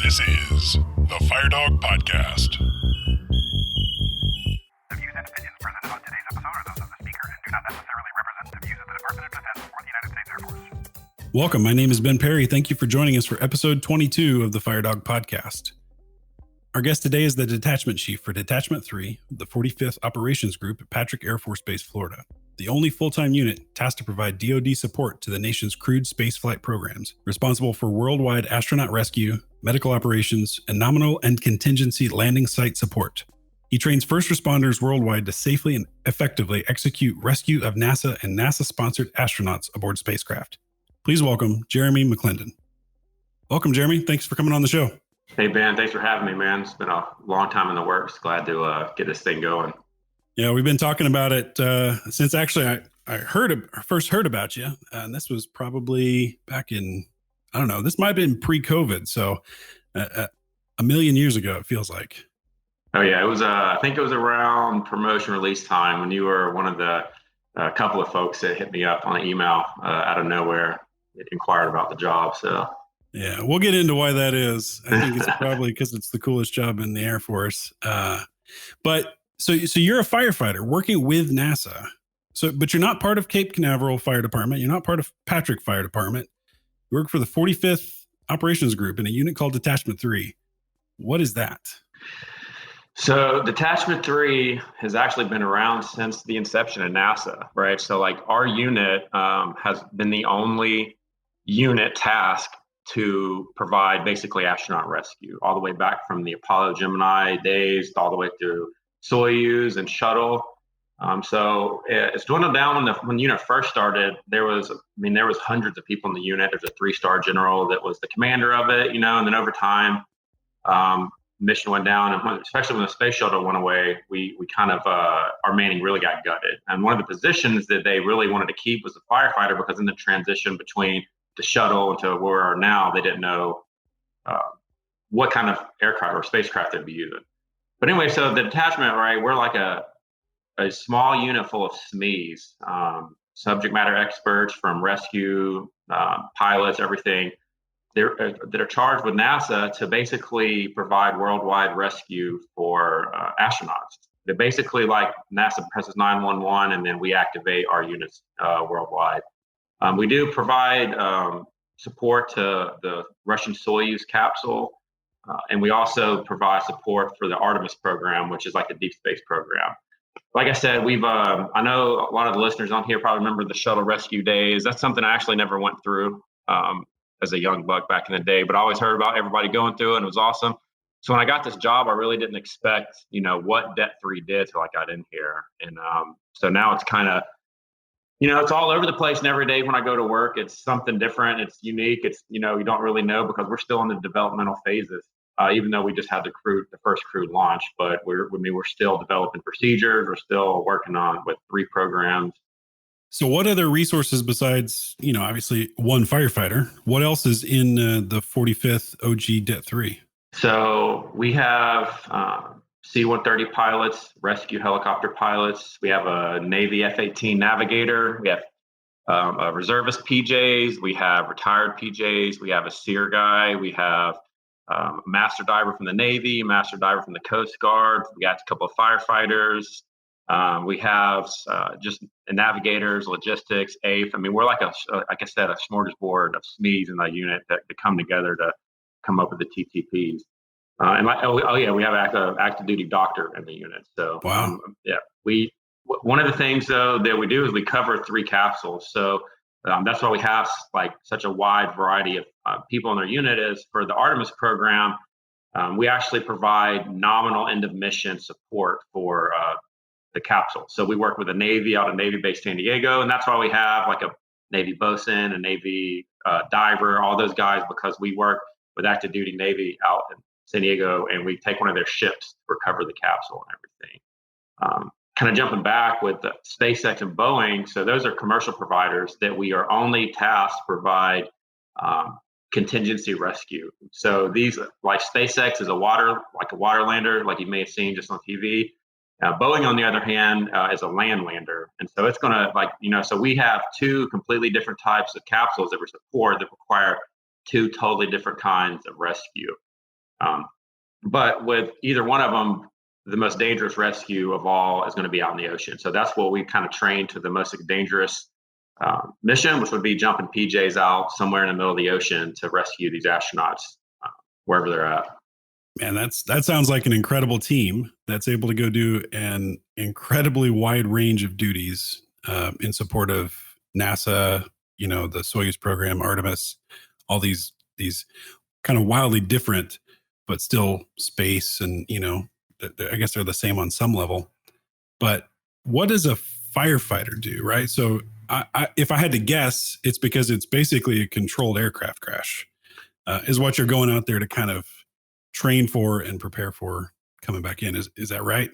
This is the Firedog Podcast. The views and opinions presented on today's episode are those of the speaker and do not necessarily represent the views of the Department of Defense or the United States Air Force. Welcome. My name is Ben Perry. Thank you for joining us for episode 22 of the Firedog Podcast. Our guest today is the Detachment Chief for Detachment 3, the 45th Operations Group at Patrick Air Force Base, Florida, the only full-time unit tasked to provide DoD support to the nation's crewed spaceflight programs, responsible for worldwide astronaut rescue, medical operations, and nominal and contingency landing site support. He trains first responders worldwide to safely and effectively execute rescue of NASA and NASA-sponsored astronauts aboard spacecraft. Please welcome Jeremy McLendon. Welcome, Jeremy. Thanks for coming on the show. Hey, Ben, thanks for having me, man. It's been a long time in the works. Glad to get this thing going. Yeah, we've been talking about it since actually I first heard about you. And this was probably back in, I don't know, this might have been pre-COVID. So a million years ago, it feels like. Oh, yeah. It was, I think it was around promotion release time when you were one of the couple of folks that hit me up on an email out of nowhere. It inquired about the job. So. Yeah, we'll get into why that is. I think it's probably because it's the coolest job in the Air Force. But so you're a firefighter working with NASA. But you're not part of Cape Canaveral Fire Department. You're not part of Patrick Fire Department. You work for the 45th Operations Group in a unit called Detachment 3. What is that? So Detachment 3 has actually been around since the inception of NASA, right? So like our unit has been the only unit tasked to provide basically astronaut rescue all the way back from the Apollo Gemini days all the way through Soyuz and shuttle. So it's dwindled down when the unit first started. There was hundreds of people in the unit. There's a 3-star general that was the commander of it, and then over time, mission went down, and especially when the space shuttle went away, we kind of our manning really got gutted. And one of the positions that they really wanted to keep was the firefighter, because in the transition between the shuttle into where we are now, they didn't know what kind of aircraft or spacecraft they'd be using. But anyway, so the detachment, right, we're like a small unit full of SMEs, subject matter experts from rescue, pilots, everything. That are charged with NASA to basically provide worldwide rescue for astronauts. They're basically like NASA presses 911, and then we activate our units worldwide. We do provide support to the Russian Soyuz capsule, and we also provide support for the Artemis program, which is like the deep space program. Like I said, we've I know a lot of the listeners on here probably remember the shuttle rescue days. That's something I actually never went through as a young buck back in the day, but I always heard about everybody going through it, and it was awesome. So when I got this job, I really didn't expect, what Det 3 did till I got in here. And so now it's kind of, it's all over the place, and every day when I go to work, it's something different. It's unique. It's, you don't really know, because we're still in the developmental phases, even though we just had the first crewed launch, but we're still developing procedures. We're still working with 3 programs. So what other resources besides, obviously one firefighter, what else is in the 45th OG Det 3? So we have C-130 pilots, rescue helicopter pilots. We have a Navy F-18 navigator. We have a reservist PJs. We have retired PJs. We have a SEER guy. We have a master diver from the Navy, a master diver from the Coast Guard. We got a couple of firefighters. We have just navigators, logistics, AIF. We're like like I said, a smorgasbord of SMEs in the unit that come together to come up with the TTPs. We have active duty doctor in the unit. So wow. One of the things though that we do is we cover 3 capsules. So that's why we have like such a wide variety of people in their unit. Is for the Artemis program, we actually provide nominal end of mission support for the capsule. So we work with the Navy out of Navy Base San Diego, and that's why we have like a Navy bosun, a Navy diver, all those guys, because we work with active duty Navy out in San Diego, and we take one of their ships to recover the capsule and everything. Kind of jumping back with the SpaceX and Boeing, so those are commercial providers that we are only tasked to provide contingency rescue. So these, like SpaceX is a water lander, like you may have seen just on TV. Boeing, on the other hand, is a land lander. And so it's going to so we have 2 completely different types of capsules that we support that require 2 totally different kinds of rescue. But with either one of them, the most dangerous rescue of all is going to be out in the ocean. So that's what we kind of train to the most dangerous mission, which would be jumping PJs out somewhere in the middle of the ocean to rescue these astronauts wherever they're at. Man, that sounds like an incredible team that's able to go do an incredibly wide range of duties in support of NASA, the Soyuz program, Artemis, all these kind of wildly different, but still space, and I guess they're the same on some level. But what does a firefighter do, right? So if I had to guess, it's because it's basically a controlled aircraft crash, is what you're going out there to kind of train for and prepare for coming back in. Is that right?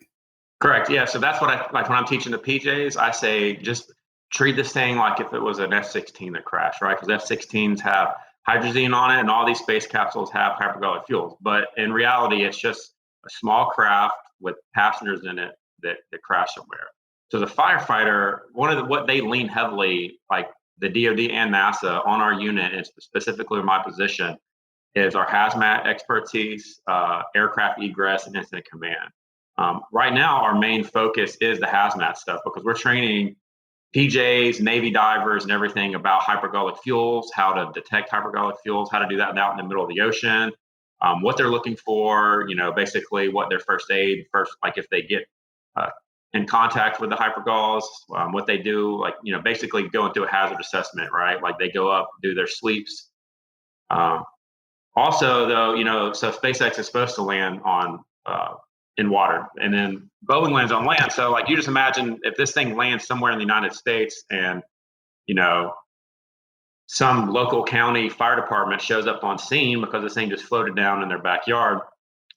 Correct. Yeah. So that's what I like when I'm teaching the PJs. I say just treat this thing like if it was an F-16 that crashed, right? Because F-16s have hydrogen on it, and all these space capsules have hypergolic fuels. But in reality, it's just a small craft with passengers in it that crash somewhere. So the firefighter, what they lean heavily, like the DoD and NASA, on our unit, and specifically my position, is our hazmat expertise, aircraft egress, and incident command. Right now, our main focus is the hazmat stuff because we're training PJs, Navy divers, and everything about hypergolic fuels, how to detect hypergolic fuels, how to do that out in the middle of the ocean, what they're looking for, basically what their first aid, like if they get in contact with the hypergols, what they do, like, basically going through a hazard assessment, right? Like they go up, do their sweeps. Also, though, so SpaceX is supposed to land on in water, and then Boeing lands on land. So, like, you just imagine if this thing lands somewhere in the United States, and some local county fire department shows up on scene because this thing just floated down in their backyard.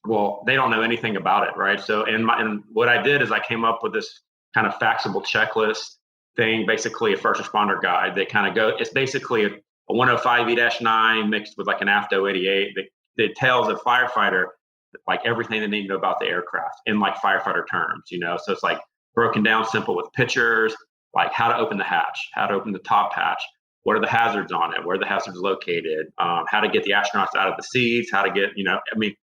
Well, they don't know anything about it, right? So, and what I did is I came up with this kind of faxable checklist thing, basically a first responder guide that kind of it's basically a 105E-9 mixed with like an AFTO-88 that tells a firefighter like everything they need to know about the aircraft in like firefighter terms, So it's like broken down simple with pictures, like how to open the hatch, how to open the top hatch, what are the hazards on it, where are the hazards located, how to get the astronauts out of the seats, how to get,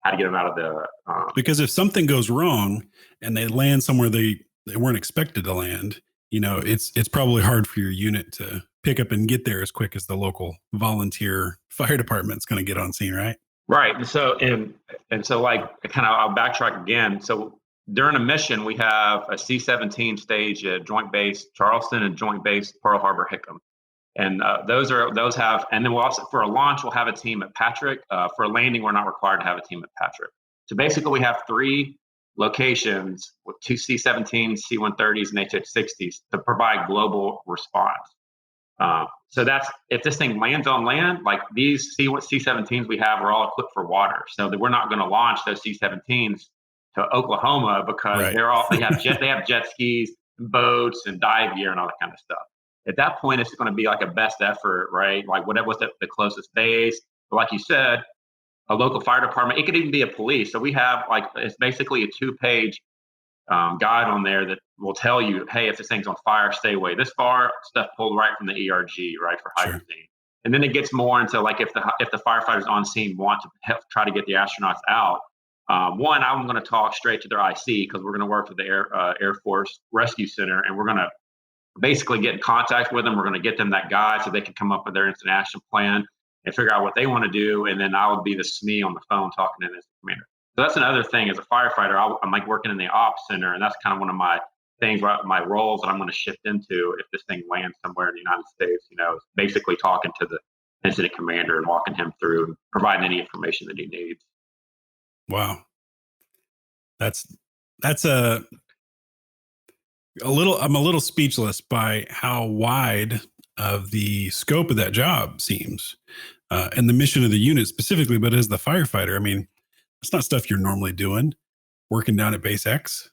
how to get them out of the. Because if something goes wrong and they land somewhere they weren't expected to land, it's probably hard for your unit to pick up and get there as quick as the local volunteer fire department's going to get on scene, right? Right. And so, like, kind of, I'll backtrack again. So during a mission, we have a C-17 stage at Joint Base Charleston and Joint Base Pearl Harbor Hickam. And those have, and then we'll also, for a launch, we'll have a team at Patrick. For a landing, we're not required to have a team at Patrick. So basically, we have 3 locations with 2 C-17s, C-130s, and HH-60s to provide global response. So that's, if this thing lands on land, like these C-17s we have are all equipped for water. So that we're not going to launch those C-17s to Oklahoma because they have jet skis, boats, and dive gear and all that kind of stuff. At that point, it's going to be like a best effort, right? Like what's the closest base. But like you said, a local fire department, it could even be a police. So we have it's basically a 2-page guide on there that will tell you, hey, if this thing's on fire, stay away this far, stuff pulled right from the ERG, right, for hydrazine. Sure. And then it gets more into like if the firefighters on scene want to try to get the astronauts out, one, I'm going to talk straight to their IC because we're going to work with the Air Force Rescue Center, and we're going to basically get in contact with them. We're going to get them that guide so they can come up with their instant action plan and figure out what they want to do. And then I would be the SME on the phone talking to the commander. So that's another thing as a firefighter. I'm like working in the ops center, and that's kind of one of my things, my roles that I'm going to shift into if this thing lands somewhere in the United States. Is basically talking to the incident commander and walking him through and providing any information that he needs. Wow, that's a little. I'm a little speechless by how wide of the scope of that job seems, and the mission of the unit specifically. But as the firefighter, I mean, it's not stuff you're normally doing, working down at Base X,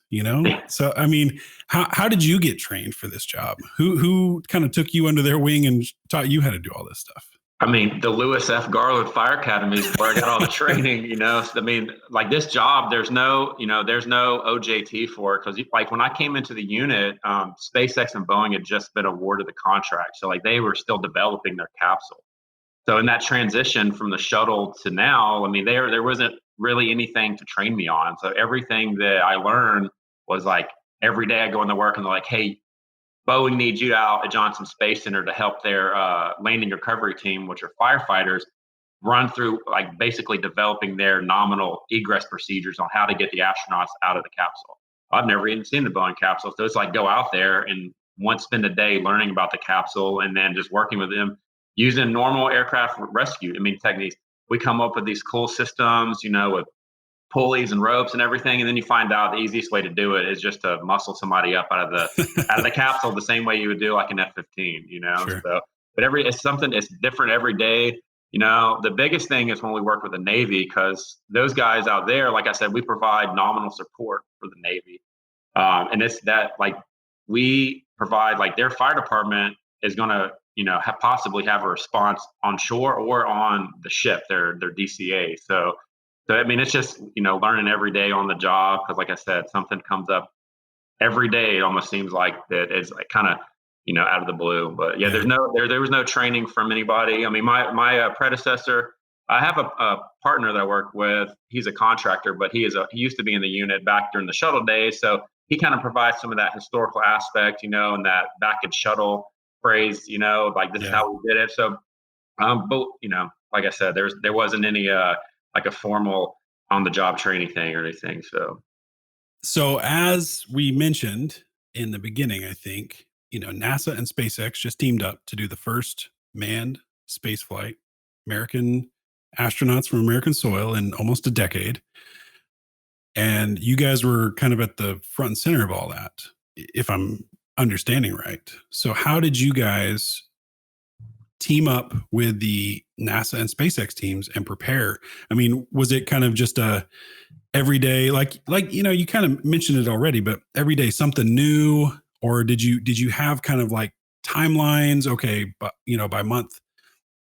So, I mean, how did you get trained for this job? Who kind of took you under their wing and taught you how to do all this stuff? I mean, the Lewis F. Garland Fire Academy is where I got all the training, I mean, like this job, there's no OJT for it. Cause like when I came into the unit, SpaceX and Boeing had just been awarded the contract. So like they were still developing their capsule. So in that transition from the shuttle to now, I mean, there wasn't really anything to train me on. So everything that I learned was like every day I go into work and they're like, hey, Boeing needs you out at Johnson Space Center to help their landing recovery team, which are firefighters, run through like basically developing their nominal egress procedures on how to get the astronauts out of the capsule. I've never even seen the Boeing capsule. So it's like go out there and spend a day learning about the capsule and then just working with them using normal aircraft rescue, techniques. We come up with these cool systems, with pulleys and ropes and everything, and then you find out the easiest way to do it is just to muscle somebody up out of the capsule the same way you would do like an F-15, Sure. So, but it's different every day. The biggest thing is when we work with the Navy, because those guys out there, like I said, we provide nominal support for the Navy, and it's that like we provide like their fire department is going to possibly have a response on shore or on the ship, their DCA. So it's just learning every day on the job, because like I said, something comes up every day. It almost seems like that it's like kind of out of the blue. But yeah, there was no training from anybody. My predecessor, I have a partner that I work with. He's a contractor, but he used to be in the unit back during the shuttle days. So he kind of provides some of that historical aspect, and that back in shuttle phrase, like this is how we did it. So, but like I said, there wasn't any like a formal on the job training thing or anything. So as we mentioned in the beginning, I think, NASA and SpaceX just teamed up to do the first manned space flight, American astronauts from American soil in almost a decade. And you guys were kind of at the front and center of all that, if I'm understanding right. So how did you guys team up with the NASA and SpaceX teams and prepare? Was it kind of just a everyday, like you kind of mentioned it already, but every day something new, or did you have kind of like timelines? Okay, but by month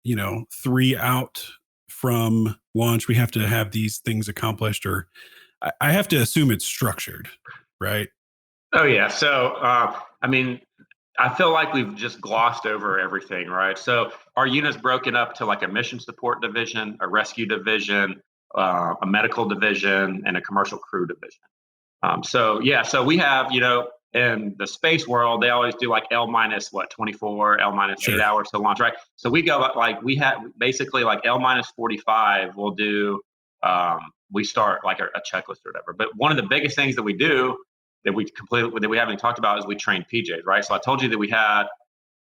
3 out from launch, we have to have these things accomplished, or I have to assume it's structured, right? Oh yeah. So I feel like we've just glossed over everything, right? So our unit's broken up to like a mission support division, a rescue division, a medical division, and a commercial crew division. So we have, in the space world, they always do like L minus 24, L minus 8 hours to launch, right? So we go like we have basically like L minus 45. We'll do we start like a checklist or whatever. But one of the biggest things that we do that we haven't talked about is we train PJs, right? So I told you that we had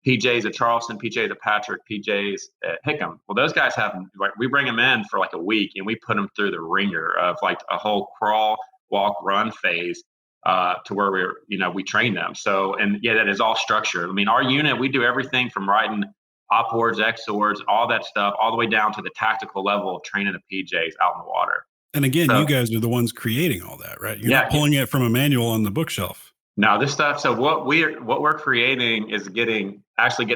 PJs at Charleston, PJs at Patrick, PJs at Hickam. Well, those guys we bring them in for like a week and we put them through the ringer of like a whole crawl, walk, run phase to where we train them. So, and yeah, that is all structured. Our unit, we do everything from writing op-wards, X-wards, all that stuff, all the way down to the tactical level of training the PJs out in the water. And again, you guys are the ones creating all that, right? You're not pulling it from a manual on the bookshelf. No, this stuff. So what we're creating is getting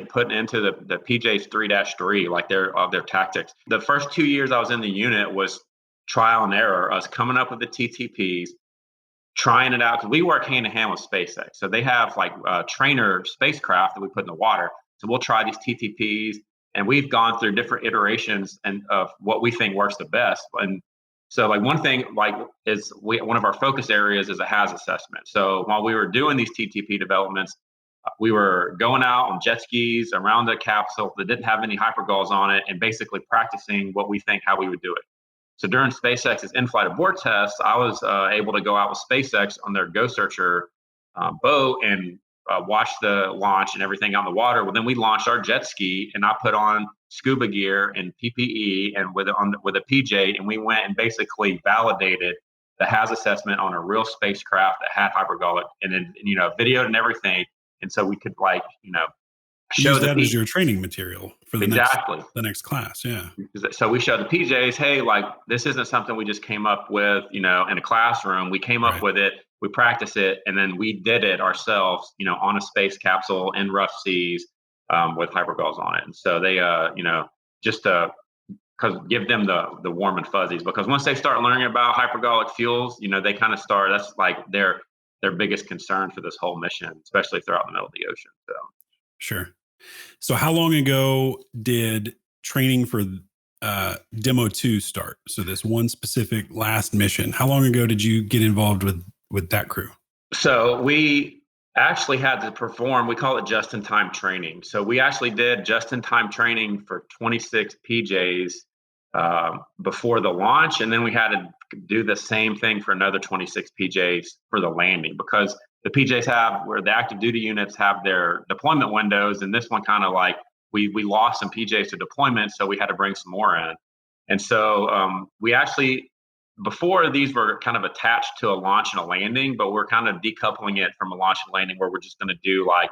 put into the PJs 3-3, like their tactics. The first 2 years I was in the unit was trial and error. Us coming up with the TTPs, trying it out, because we work hand in hand with SpaceX. So they have like trainer spacecraft that we put in the water. So we'll try these TTPs, and we've gone through different iterations and of what we think works the best. And so like one thing is one of our focus areas is a HAZ assessment. So while we were doing these TTP developments, we were going out on jet skis around the capsule that didn't have any hypergulls on it and basically practicing what we think how we would do it. So during SpaceX's in-flight abort tests, I was able to go out with SpaceX on their Go Searcher boat and watch the launch and everything on the water. Well, then we launched our jet ski, and I put on scuba gear and PPE and with a PJ, and we went and basically validated the HAZ assessment on a real spacecraft that had hypergolic, and then videoed and everything, and so we could show use that as your training material for the next class. Yeah. So we showed the PJs, hey, like this isn't something we just came up with, in a classroom. We came up with it, we practiced it, and then we did it ourselves, on a space capsule in rough seas with hypergulls on it. And so they, just to give them the warm and fuzzies, because once they start learning about hypergolic fuels, they kind of start. That's like their biggest concern for this whole mission, especially if they're out in the middle of the ocean. So sure. So how long ago did training for Demo 2 start? So this one specific last mission. How long ago did you get involved with that crew? So we actually had to perform, we call it just-in-time training. So we actually did just-in-time training for 26 PJs before the launch, and then we had to do the same thing for another 26 PJs for the landing, because the PJs have, where the active duty units have their deployment windows, and this one kind of like, we lost some PJs to deployment, so we had to bring some more in. And so we actually, before, these were kind of attached to a launch and a landing, but we're kind of decoupling it from a launch and landing, where we're just going to do like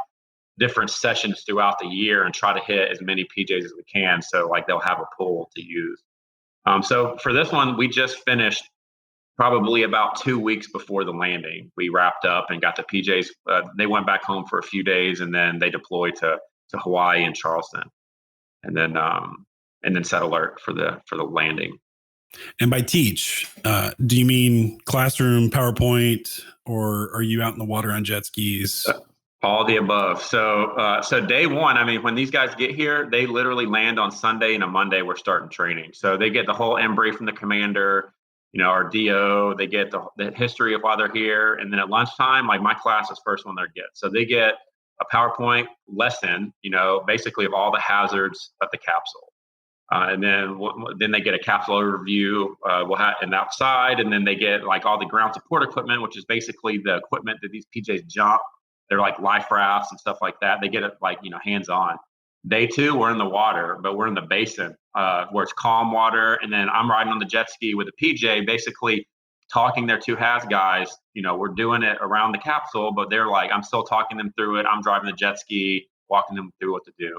different sessions throughout the year and try to hit as many PJs as we can. So like they'll have a pool to use. So for this one, we just finished probably about 2 weeks before the landing. We wrapped up and got the PJs. They went back home for a few days, and then they deployed to Hawaii and Charleston, and then set alert for the landing. And by teach, do you mean classroom, PowerPoint, or are you out in the water on jet skis? All the above. So day one, I mean, when these guys get here, they literally land on Sunday, and on Monday we're starting training. So they get the whole embrief from the commander, our DO. They get the history of why they're here, and then at lunchtime, like my class is first one they get. So they get a PowerPoint lesson, basically of all the hazards of the capsule. And then they get a capsule overview, and outside, and then they get like all the ground support equipment, which is basically the equipment that these PJs jump. They're like life rafts and stuff like that. They get it like, hands-on. Day two, we're in the water, but we're in the basin where it's calm water. And then I'm riding on the jet ski with a PJ, basically talking their two HAZ guys. We're doing it around the capsule, but they're like, I'm still talking them through it. I'm driving the jet ski, walking them through what to do.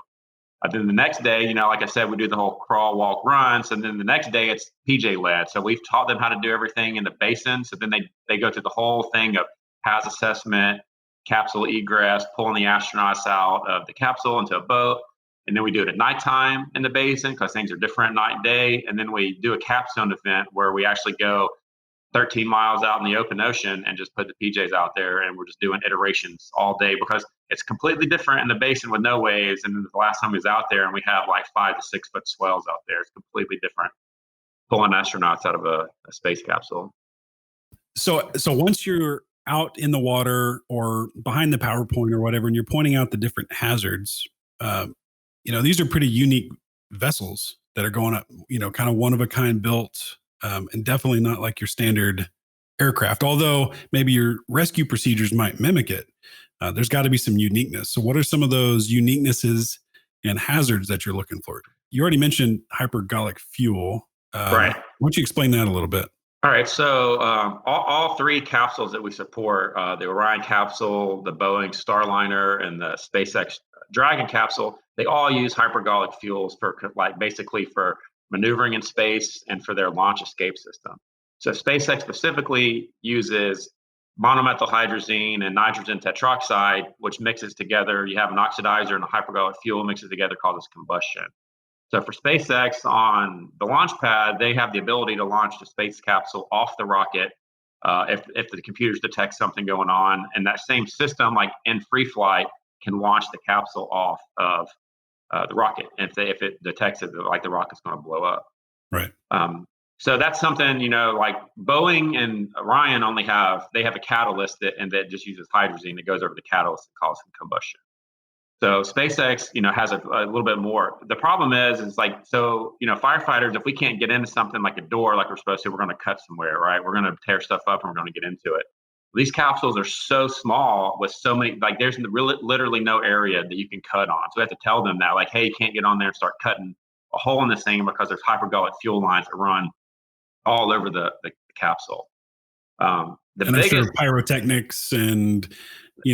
Then the next day, like I said, we do the whole crawl, walk, run. So then the next day it's PJ led. So we've taught them how to do everything in the basin. So then they go through the whole thing of HAZ assessment, capsule egress, pulling the astronauts out of the capsule into a boat. And then we do it at nighttime in the basin, because things are different night and day. And then we do a capstone event where we actually go 13 miles out in the open ocean and just put the PJs out there, and we're just doing iterations all day, because it's completely different in the basin with no waves. And then the last time we was out there, and we have like 5 to 6 foot swells out there. It's completely different pulling astronauts out of a space capsule. So once you're out in the water or behind the PowerPoint or whatever, and you're pointing out the different hazards, these are pretty unique vessels that are going up, kind of one of a kind built, and definitely not like your standard aircraft, although maybe your rescue procedures might mimic it. There's got to be some uniqueness. So what are some of those uniquenesses and hazards that you're looking for? You already mentioned hypergolic fuel. Right. Why don't you explain that a little bit? All right. So all three capsules that we support, the Orion capsule, the Boeing Starliner, and the SpaceX Dragon capsule, they all use hypergolic fuels for basically for maneuvering in space and for their launch escape system. So SpaceX specifically uses monomethylhydrazine and nitrogen tetroxide, which mixes together. You have an oxidizer and a hypergolic fuel mixes together, causes combustion. So for SpaceX on the launch pad, they have the ability to launch the space capsule off the rocket if the computers detect something going on. And that same system, like in free flight, can launch the capsule off of the rocket if it detects it, like the rocket's going to blow up. Right. So that's something, like Boeing and Orion they have a catalyst that just uses hydrazine that goes over the catalyst and causes combustion. So SpaceX, has a little bit more. The problem is firefighters, if we can't get into something like a door, like we're supposed to, we're going to cut somewhere, right? We're going to tear stuff up and we're going to get into it. These capsules are so small with so many, there's literally no area that you can cut on. So we have to tell them that, hey, you can't get on there and start cutting a hole in the thing, because there's hypergolic fuel lines that run all over the capsule. I'm sure pyrotechnics and,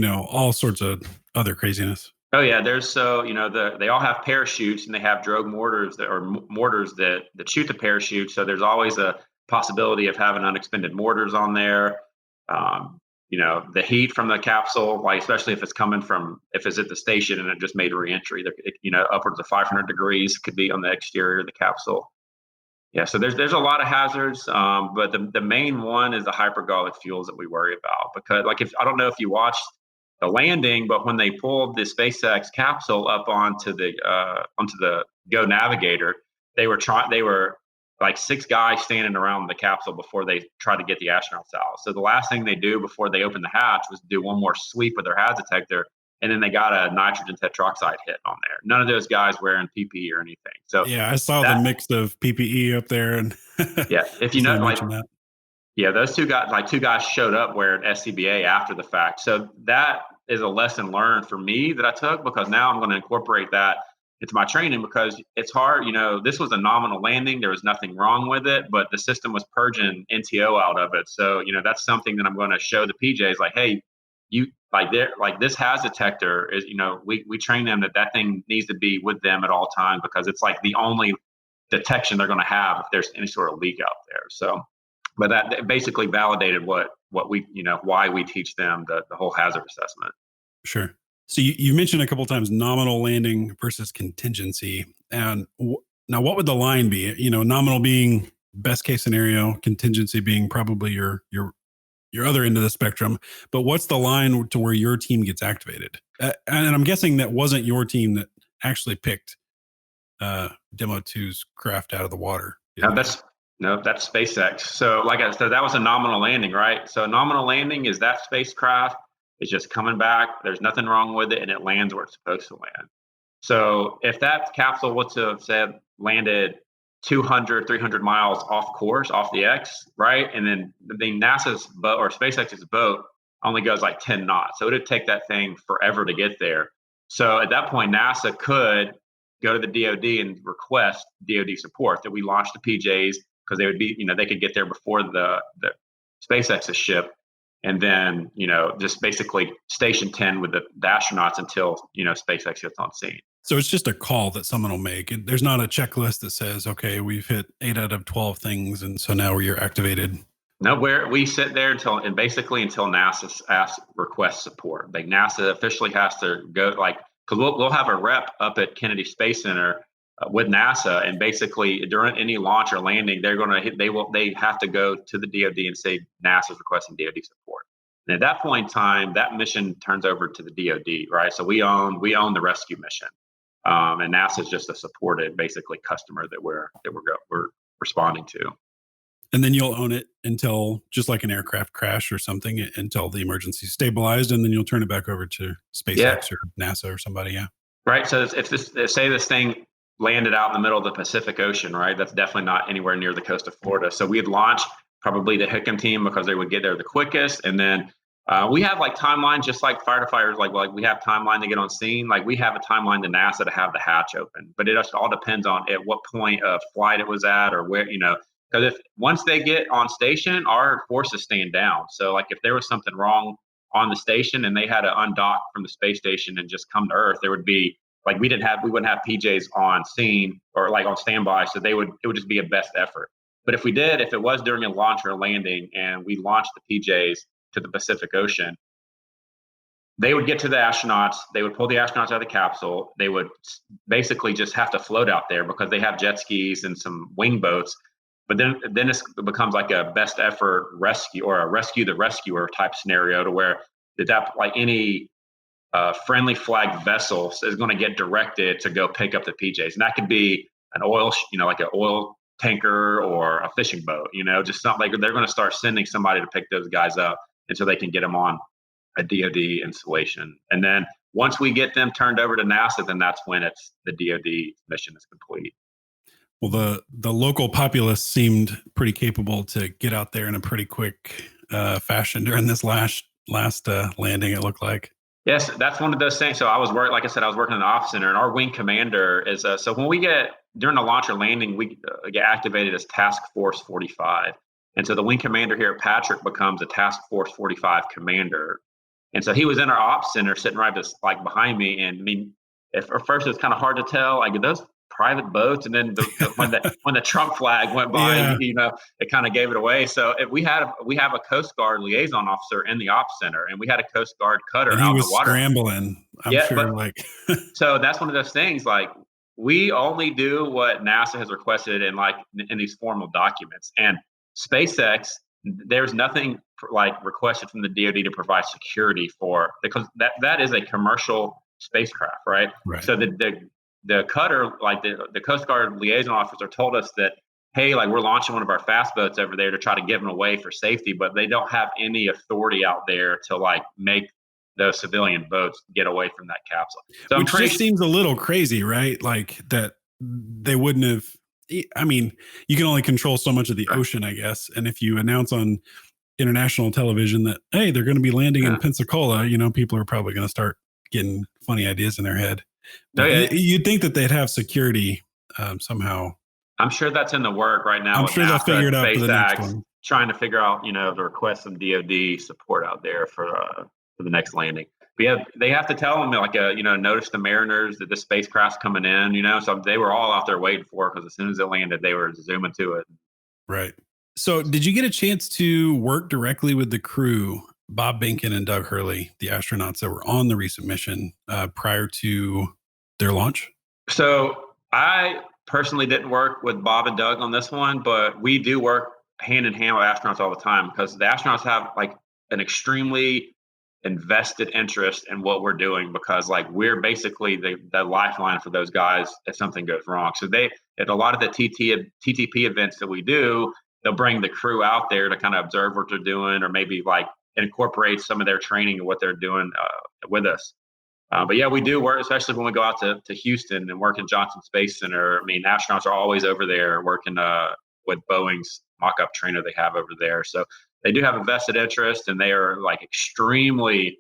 all sorts of other craziness. Oh yeah, they all have parachutes, and they have drogue mortars that shoot the parachute. So there's always a possibility of having unexpended mortars on there. The heat from the capsule, especially if it's at the station and it just made a reentry, upwards of 500 degrees could be on the exterior of the capsule. Yeah, so there's a lot of hazards, but the main one is the hypergolic fuels that we worry about, because I don't know if you watched the landing, but when they pulled the SpaceX capsule up onto the Go Navigator, they were like 6 guys standing around the capsule before they tried to get the astronauts out. So the last thing they do before they opened the hatch was do one more sweep with their HAZ detector, and then they got a nitrogen tetroxide hit on there. None of those guys wearing PPE or anything. So yeah, I saw the mix of PPE up there, and yeah, if you know, like, that. Yeah, those two guys showed up wearing SCBA after the fact. So that is a lesson learned for me that I took, because now I'm going to incorporate that into my training, because it's hard. This was a nominal landing. There was nothing wrong with it, but the system was purging NTO out of it. So, that's something that I'm going to show the PJs, like, hey, you like this HAZ detector is, we train them that thing needs to be with them at all times, because it's like the only detection they're going to have if there's any sort of leak out there. So, but that basically validated what we, why we teach them the whole hazard assessment. Sure. So you mentioned a couple of times nominal landing versus contingency. And now what would the line be? Nominal being best case scenario, contingency being probably your other end of the spectrum. But what's the line to where your team gets activated? And I'm guessing that wasn't your team that actually picked Demo 2's craft out of the water. No, that's SpaceX. So like I said, that was a nominal landing, right? So a nominal landing is that spacecraft is just coming back. There's nothing wrong with it, and it lands where it's supposed to land. So if that capsule was to have landed 200, 300 miles off course, off the X, right? And then NASA's boat or SpaceX's boat only goes like 10 knots. So it'd take that thing forever to get there. So at that point, NASA could go to the DoD and request DoD support that we launch the PJs, because they would be, they could get there before the SpaceX's ship, and then, just basically station 10 with the astronauts until, SpaceX gets on scene. So it's just a call that someone will make. There's not a checklist that says, okay, we've hit 8 out of 12 things, and so now you're activated. No, we sit there until NASA requests support. Like NASA officially has to go, like, because we'll have a rep up at Kennedy Space Center with NASA, and basically during any launch or landing, they have to go to the DoD and say NASA's requesting DoD support. And at that point in time, that mission turns over to the DoD, right? So we own the rescue mission, and NASA is just a supported, basically, customer that we're responding to. And then you'll own it until, just like an aircraft crash or something, until the emergency stabilized, and then you'll turn it back over to SpaceX or NASA or somebody. Yeah. Right. So say this thing landed out in the middle of the Pacific Ocean, right? That's definitely not anywhere near the coast of Florida. So we'd launch probably the HICM team, because they would get there the quickest. And then we have like timelines, just like firefighters, like we have timeline to get on scene. Like we have a timeline to NASA to have the hatch open, but it just all depends on at what point of flight it was at, or where, because if once they get on station, our forces stand down. So like if there was something wrong on the station and they had to undock from the space station and just come to Earth, there would be like we wouldn't have PJs on scene or like on standby. So it would just be a best effort. But if it was during a launch or a landing and we launched the PJs to the Pacific Ocean, they would get to the astronauts. They would pull the astronauts out of the capsule. They would basically just have to float out there because they have jet skis and some wing boats. But then it becomes like a best effort rescue or a rescue the rescuer type scenario, to where that like any friendly flag vessel is going to get directed to go pick up the PJs. And that could be an oil, like an oil tanker or a fishing boat, just something like they're going to start sending somebody to pick those guys up, and so they can get them on a DoD installation. And then once we get them turned over to NASA, then that's when the DoD mission is complete. Well, the local populace seemed pretty capable to get out there in a pretty quick fashion during this last landing, it looked like. Yes, that's one of those things. So I was working in the ops center, and our wing commander is, so when we get, during the launch or landing, we get activated as Task Force 45. And so the wing commander here at Patrick becomes a Task Force 45 commander. And so he was in our ops center sitting right like behind me. And I mean, at first it was kind of hard to tell, like, those private boats, and then when the Trump flag went by, it kind of gave it away. So we have a Coast Guard liaison officer in the ops center, and we had a Coast Guard cutter out in the water. Scrambling. I'm sure. So that's one of those things. Like, we only do what NASA has requested in these formal documents. And SpaceX, there's nothing like requested from the DoD to provide security for, because that is a commercial spacecraft, right? Right. So the the cutter, like the Coast Guard liaison officer told us that, hey, like we're launching one of our fast boats over there to try to give them away for safety, but they don't have any authority out there to like make those civilian boats get away from that capsule. So which just seems a little crazy, right? Like that they wouldn't have. I mean, you can only control so much of the ocean, I guess. And if you announce on international television that, hey, they're going to be landing in Pensacola, you know, people are probably going to start getting funny ideas in their head. But you'd think that they'd have security somehow. I'm sure that's in the work right now. I'm sure they'll figure it out for the next one. Trying to figure out, you know, to request some DoD support out there for the next landing. But yeah, they have to tell them, like, you know, notice the mariners that the spacecraft's coming in, you know, so they were all out there waiting for it because as soon as it landed, they were zooming to it. Right. So did you get a chance to work directly with the crew, Bob Behnken and Doug Hurley, the astronauts that were on the recent mission prior to their launch? So I personally didn't work with Bob and Doug on this one, but we do work hand in hand with astronauts all the time because the astronauts have like an extremely invested interest in what we're doing because like we're basically the lifeline for those guys if something goes wrong. So they at a lot of the TTP events that we do, they'll bring the crew out there to kind of observe what they're doing or maybe like incorporate some of their training and what they're doing with us. But yeah, we do work, especially when we go out to Houston and work in Johnson Space Center. I mean, astronauts are always over there working with Boeing's mock-up trainer they have over there. So they do have a vested interest, and they are like extremely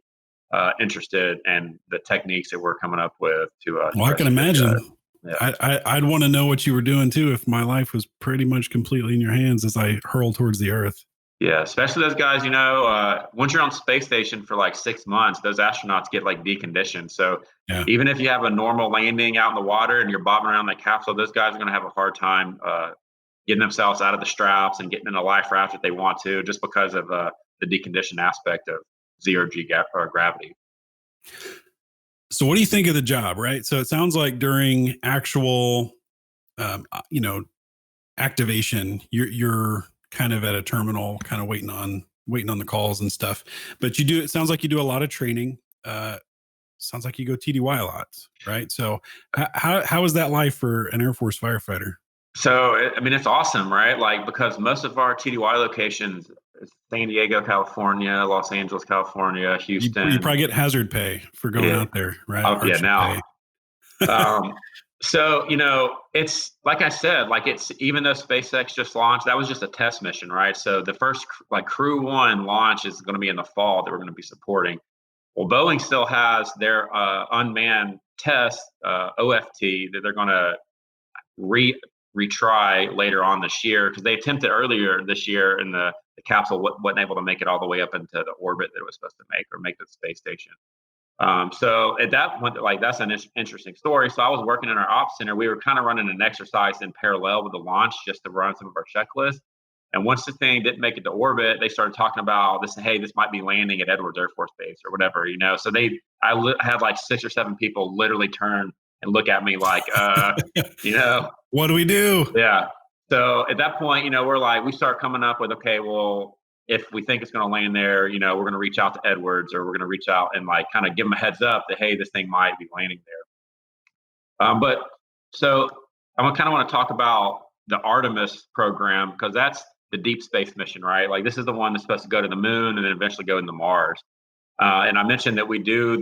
interested in the techniques that we're coming up with. Well, I can imagine. Yeah. I'd want to know what you were doing too if my life was pretty much completely in your hands as I hurl towards the Earth. Yeah, especially those guys, you know, once you're on space station for like 6 months, those astronauts get like deconditioned. So even if you have a normal landing out in the water and you're bobbing around that capsule, those guys are going to have a hard time getting themselves out of the straps and getting in a life raft if they want to, just because of the deconditioned aspect of zero-G gravity. So what do you think of the job, right? So it sounds like during actual, you know, activation, you're kind of at a terminal, kind of waiting on the calls and stuff. But it sounds like you do a lot of training. Sounds like you go TDY a lot, right? So how is that life for an Air Force firefighter? So, I mean, it's awesome, right? Like, because most of our TDY locations, San Diego, California, Los Angeles, California, Houston. You probably get hazard pay for going out there, right? Yeah, now. So, you know, it's like I said, like even though SpaceX just launched, that was just a test mission, right? So the first like Crew 1 launch is going to be in the fall that we're going to be supporting. Well, Boeing still has their unmanned test, OFT, that they're going to retry later on this year because they attempted earlier this year and the capsule wasn't able to make it all the way up into the orbit that it was supposed to make or make the space station. So at that point, like that's an interesting story. So I was working in our ops center. We were kind of running an exercise in parallel with the launch just to run some of our checklists. And once the thing didn't make it to orbit, they started talking about this. Hey, this might be landing at Edwards Air Force Base or whatever, you know. So I had like 6 or 7 people literally turn and look at me like, you know, what do we do? Yeah. So at that point, you know, we start coming up with, okay, well, if we think it's going to land there, you know, we're going to reach out to Edwards or we're going to reach out and like kind of give them a heads up that, hey, this thing might be landing there. But so I kind of want to talk about the Artemis program because that's the deep space mission, right? Like this is the one that's supposed to go to the moon and then eventually go into Mars. And I mentioned that we do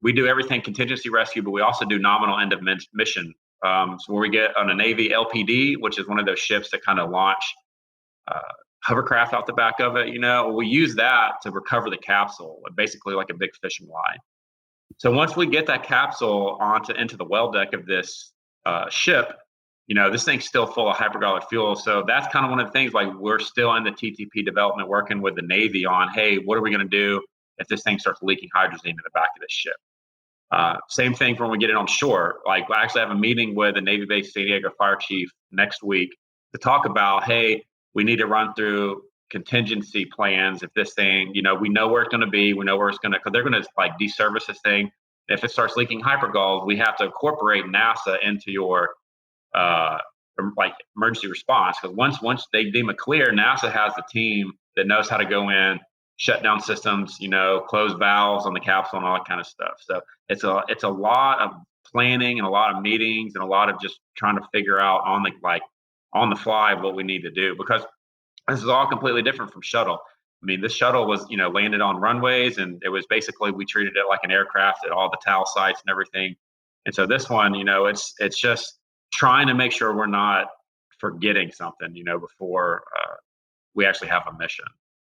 everything contingency rescue, but we also do nominal end of mission. So where we get on a Navy LPD, which is one of those ships that kind of launch hovercraft out the back of it, you know, we use that to recover the capsule, basically like a big fishing line. So once we get that capsule into the well deck of this ship, you know, this thing's still full of hypergolic fuel. So that's kind of one of the things, like we're still in the TTP development, working with the Navy on, hey, what are we going to do if this thing starts leaking hydrogen in the back of this ship? Same thing for when we get it on shore. Like I actually have a meeting with the Navy-based San Diego fire chief next week to talk about, hey, we need to run through contingency plans. If this thing, you know, we know where it's going to be, we know where it's going to, because they're going to like deservice this thing. If it starts leaking hypergol, we have to incorporate NASA into your like emergency response. Because once they deem it clear, NASA has the team that knows how to go in, shut down systems, you know, close valves on the capsule and all that kind of stuff. So it's a lot of planning and a lot of meetings and a lot of just trying to figure out on the fly what we need to do, because this is all completely different from shuttle. I mean, this shuttle was, landed on runways, and it was basically, we treated it like an aircraft at all the TAL sites and everything. And so this one, it's just trying to make sure we're not forgetting something, before we actually have a mission.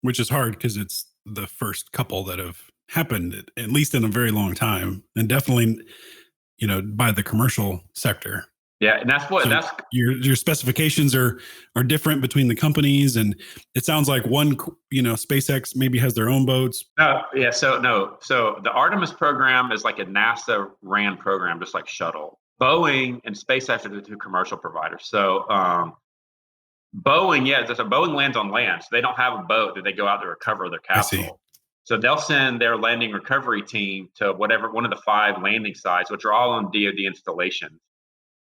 Which is hard because it's the first couple that have happened, at least in a very long time, and definitely, by the commercial sector. Yeah, and that's your specifications are different between the companies, and it sounds like one, SpaceX maybe has their own boats. So the Artemis program is like a NASA ran program, just like shuttle. Boeing and SpaceX are the two commercial providers. So Boeing lands on land, so they don't have a boat that they go out to recover their capsule. So they'll send their landing recovery team to whatever one of the 5 landing sites, which are all on DoD installations.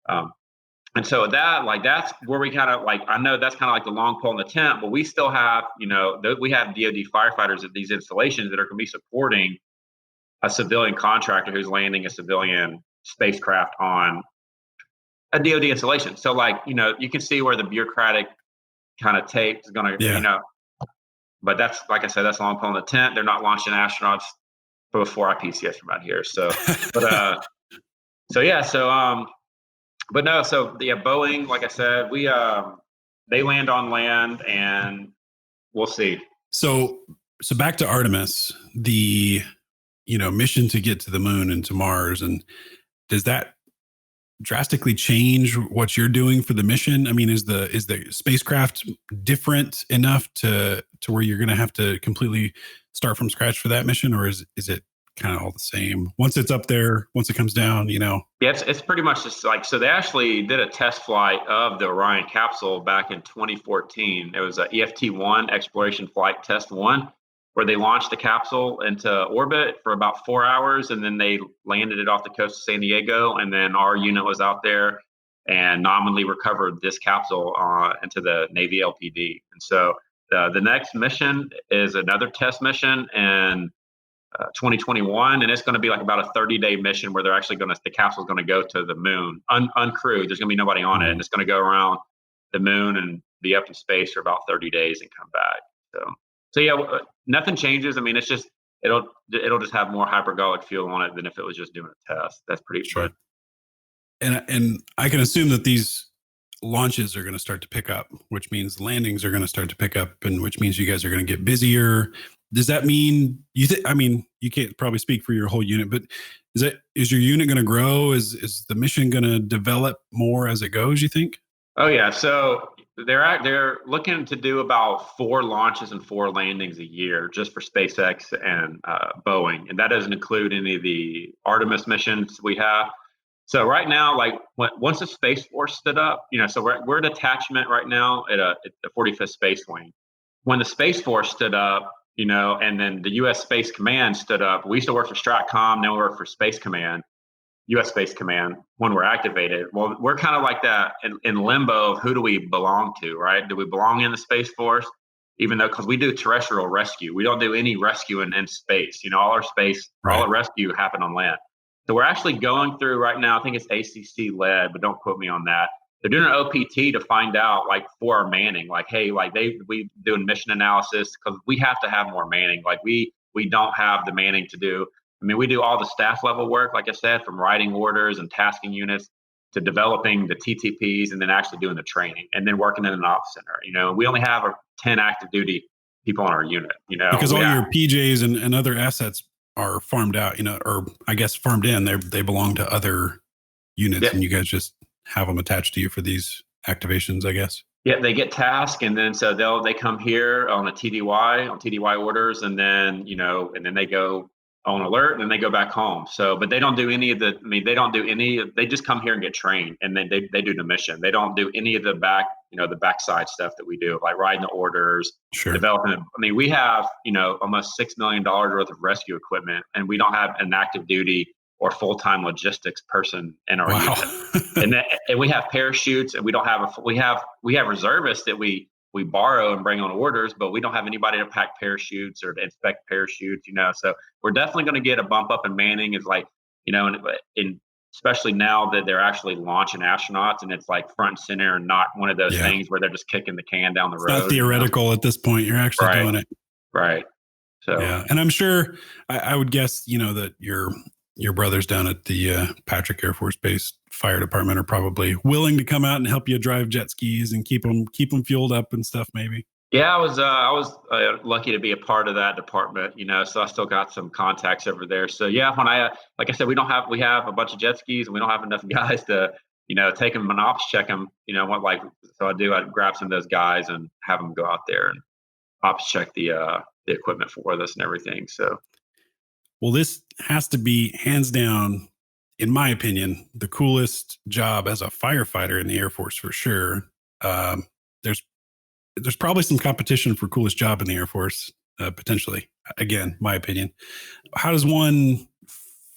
And so that's where we kind of I know that's kind of like the long pole in the tent, but we still have, we have DoD firefighters at these installations that are going to be supporting a civilian contractor who's landing a civilian spacecraft on a DoD installation. So you can see where the bureaucratic kind of tape is going to, but that's, like I said, that's a long pole in the tent. They're not launching astronauts before IPCS from out here. So, Boeing, like I said, they land on land, and we'll see. So back to Artemis, the mission to get to the moon and to Mars, and does that drastically change what you're doing for the mission? I mean, is the spacecraft different enough to where you're going to have to completely start from scratch for that mission, or is it kind of all the same once it's up there, once it comes down? Yeah, it's pretty much just so they actually did a test flight of the Orion capsule back in 2014. It was a EFT-1 exploration flight test 1, where they launched the capsule into orbit for about 4 hours, and then they landed it off the coast of San Diego, and then our unit was out there and nominally recovered this capsule into the Navy LPD. And so the next mission is another test mission in 2021, and it's going to be like about a 30-day mission where the capsule's going to go to the moon uncrewed. There's going to be nobody on it, and it's going to go around the moon and be up in space for about 30 days and come back. So yeah, nothing changes. I mean, it's just it'll just have more hypergolic fuel on it than if it was just doing a test. That's pretty sure. And I can assume that these launches are going to start to pick up, which means landings are going to start to pick up, and which means you guys are going to get busier. Does that mean I mean, you can't probably speak for your whole unit, but is your unit going to grow? Is the mission going to develop more as it goes, you think? Oh yeah. So they're looking to do about 4 launches and 4 landings a year just for SpaceX and Boeing, and that doesn't include any of the Artemis missions we have. So right now, once the Space Force stood up, so we're a detachment right now at the 45th Space Wing. When the Space Force stood up, and then the U.S. Space Command stood up. We used to work for STRATCOM, now we work for Space Command. U.S. Space Command when we're activated. Well, we're kind of like that in limbo of who do we belong to, right? Do we belong in the Space Force? Even though, because we do terrestrial rescue. We don't do any rescue in space. All our all our rescue happen on land. So we're actually going through right now, I think it's ACC led, but don't quote me on that. They're doing an OPT to find out, for our manning, we doing mission analysis, because we have to have more manning. We don't have the manning to do. I mean, we do all the staff level work, like I said, from writing orders and tasking units to developing the TTPs and then actually doing the training and then working in an ops center. We only have 10 active duty people on our unit, because all your PJs and other assets are farmed out, or I guess farmed in. They belong to other units, and you guys just have them attached to you for these activations, I guess. Yeah, they get tasked, and then so they come here on TDY orders, and then and then they go on alert, and then they go back home. So, but they don't do any of the. I mean, they just come here and get trained, and then they do the mission. They don't do any of the the backside stuff that we do, like writing the orders, developing. I mean, we have almost $6 million worth of rescue equipment, and we don't have an active duty or full-time logistics person in our unit. And we have parachutes, and we don't have we have reservists that we borrow and bring on orders, but we don't have anybody to pack parachutes or to inspect parachutes, So we're definitely going to get a bump up in manning. Is in especially now that they're actually launching astronauts and it's like front and center and not one of those things where they're just kicking the can down the road. It's not theoretical at this point. You're actually doing it. Right. So, yeah. And I'm sure, I would guess, that your brothers down at the Patrick Air Force Base Fire Department are probably willing to come out and help you drive jet skis and keep them fueled up and stuff, maybe. Yeah, I was lucky to be a part of that department, so I still got some contacts over there. So yeah, when like I said, we have a bunch of jet skis and we don't have enough guys to, take them and ops check them, so I'd grab some of those guys and have them go out there and ops check the equipment for us and everything. So, well, this has to be hands down, in my opinion, the coolest job as a firefighter in the Air Force for sure. There's probably some competition for coolest job in the Air Force, potentially. Again, my opinion. How does one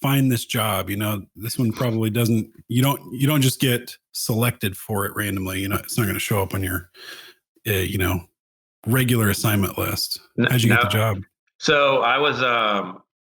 find this job? This one probably doesn't. You don't just get selected for it randomly. It's not going to show up on your, regular assignment list. How'd you get the job? So I was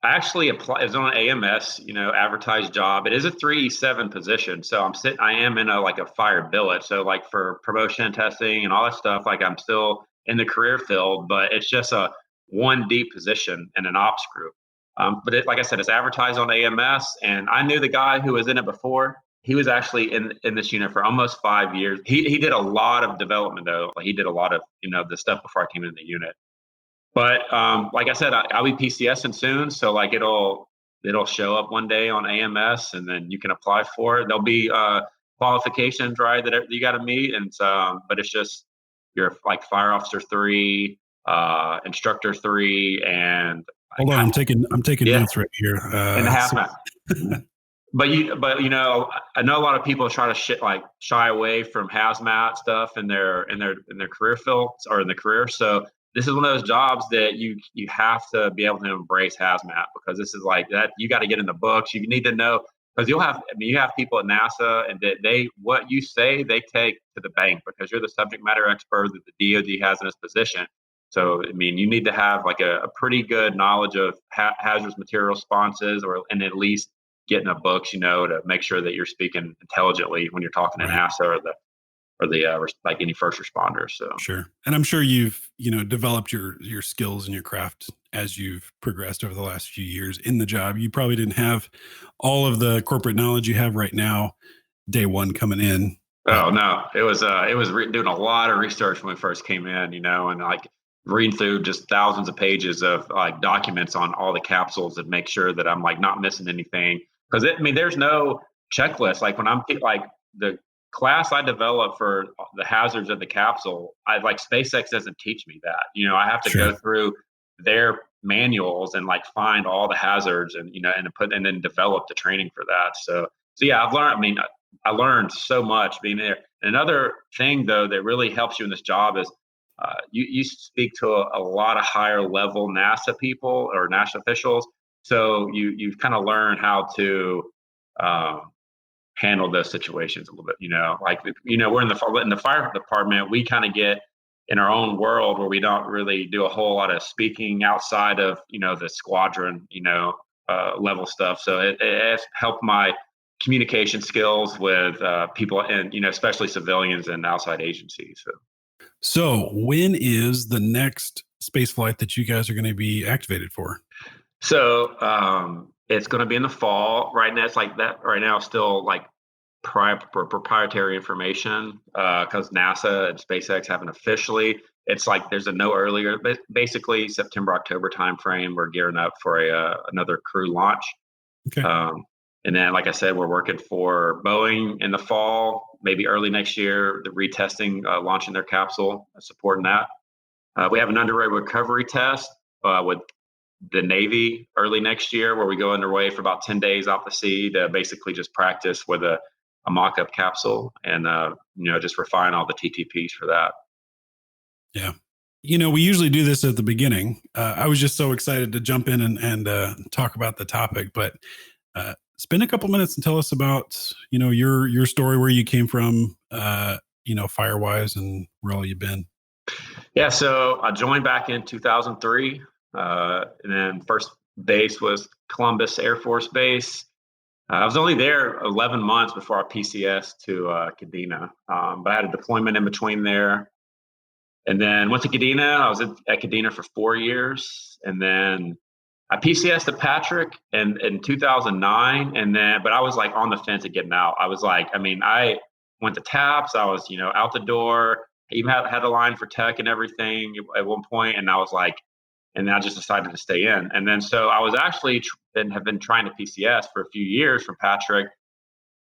I actually applied. It was on an AMS, advertised job. It is a 3E7 position, so I am in a fire billet. So for promotion testing and all that stuff, I'm still in the career field, but it's just a 1D position in an ops group. But like I said, it's advertised on AMS, and I knew the guy who was in it before. He was actually in this unit for almost 5 years. He did a lot of development though. He did a lot of the stuff before I came in the unit. But like I said, I'll be PCSing soon, so it'll show up one day on AMS, and then you can apply for it. There'll be qualifications, right, that you got to meet, and but it's just you're fire officer 3, instructor 3, and hold on, I'm taking notes right here. And a half map. But I know a lot of people try to shy away from hazmat stuff in their career fields or in the career. So this is one of those jobs that you have to be able to embrace hazmat, because this is that you got to get in the books. You need to know, because you have people at NASA, and what you say they take to the bank, because you're the subject matter expert that the DoD has in its position. So you need to have a pretty good knowledge of hazardous material responses, and at least get in the books, to make sure that you're speaking intelligently when you're talking to NASA or the any first responders. So sure. And I'm sure you've developed your skills and your craft as you've progressed over the last few years in the job. You probably didn't have all of the corporate knowledge you have right now day one coming in. Oh no, it was doing a lot of research when we first came in, and reading through just thousands of pages of documents on all the capsules and make sure that I'm not missing anything, because there's no checklist. When I'm the class I developed for the hazards of the capsule, SpaceX doesn't teach me that. I have to go through their manuals and find all the hazards and and then develop the training for that. So yeah, I've learned. I learned so much being there. Another thing though that really helps you in this job is you speak to a lot of higher level NASA people or NASA officials. So you kind of learn how to handle those situations a little bit. We're in the fire department. We kind of get in our own world where we don't really do a whole lot of speaking outside of the squadron level stuff. So it has helped my communication skills with people, and especially civilians and outside agencies. So when is the next space flight that you guys are going to be activated for? So it's going to be in the fall. Right now, it's that. Right now, still proprietary information, because NASA and SpaceX haven't officially. It's there's a no earlier, but basically September, October timeframe. We're gearing up for another crew launch. Okay. And then, like I said, we're working for Boeing in the fall, maybe early next year, the retesting, launching their capsule, supporting that. We have an underway recovery test with the Navy early next year, where we go underway for about 10 days off the sea to basically just practice with a mock-up capsule and, just refine all the TTPs for that. Yeah. We usually do this at the beginning. I was just so excited to jump in and talk about the topic, but spend a couple minutes and tell us about, your story, where you came from, fire-wise, and where all you've been. Yeah, so I joined back in 2003, and then first base was Columbus Air Force Base. I was only there 11 months before I PCS to Kadena, but I had a deployment in between there. And then went to Kadena. I was at Kadena for 4 years. And then I PCS to Patrick in 2009. And then, but I was like on the fence of getting out. I was like, I went to TAPS. I was, out the door. I even had a line for tech and everything at one point. And I was like, and I just decided to stay in. And then, so I was actually have been trying to PCS for a few years from Patrick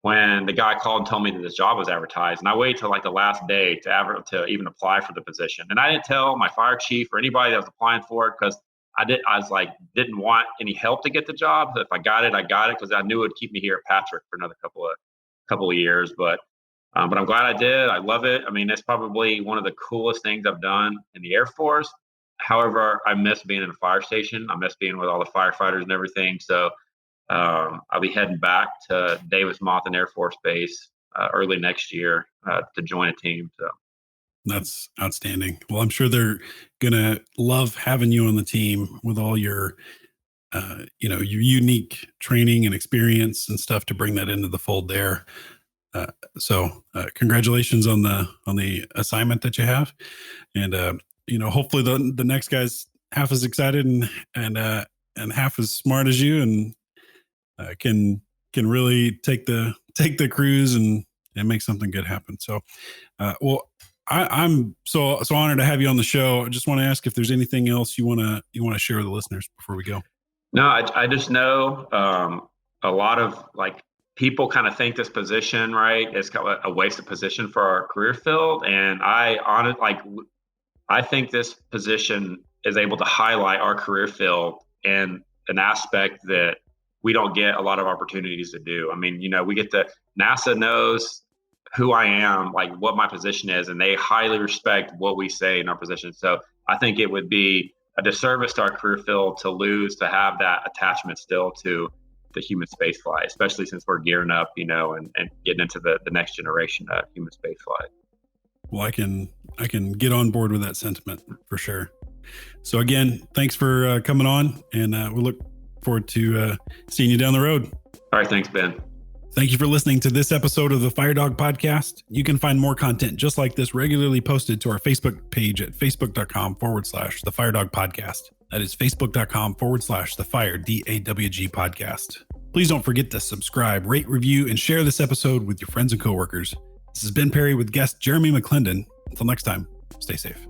when the guy called and told me that this job was advertised. And I waited till like the last day to even apply for the position. And I didn't tell my fire chief or anybody that was applying for it because didn't want any help to get the job. If I got it, I got it because I knew it would keep me here at Patrick for another couple of years. But I'm glad I did. I love it. It's probably one of the coolest things I've done in the Air Force. However, I miss being in a fire station. I miss being with all the firefighters and everything. So I'll be heading back to Davis-Monthan Air Force Base early next year to join a team. So that's outstanding. Well, I'm sure they're gonna love having you on the team with all your, your unique training and experience and stuff to bring that into the fold there. So congratulations on the assignment that you have, and hopefully the next guy's half as excited and half as smart as you, and can really take the cruise and make something good happen. So, well, I'm so honored to have you on the show. I just want to ask if there's anything else you want to share with the listeners before we go. No, I just know a lot of people kind of think this position, right, is kind of a wasted position for our career field, and I think this position is able to highlight our career field in an aspect that we don't get a lot of opportunities to do. We get NASA knows who I am, what my position is, and they highly respect what we say in our position. So I think it would be a disservice to our career field to have that attachment still to the human space flight, especially since we're gearing up, and getting into the next generation of human space flight. Well, I can get on board with that sentiment for sure. So again, thanks for coming on, and we look forward to seeing you down the road. All right. Thanks, Ben. Thank you for listening to this episode of the Firedog Podcast. You can find more content just like this regularly posted to our Facebook page at facebook.com/the Firedog Podcast. That is facebook.com/the Fire DAWG Podcast. Please don't forget to subscribe, rate, review, and share this episode with your friends and coworkers. This is Ben Perry with guest Jeremy McLendon. Until next time, stay safe.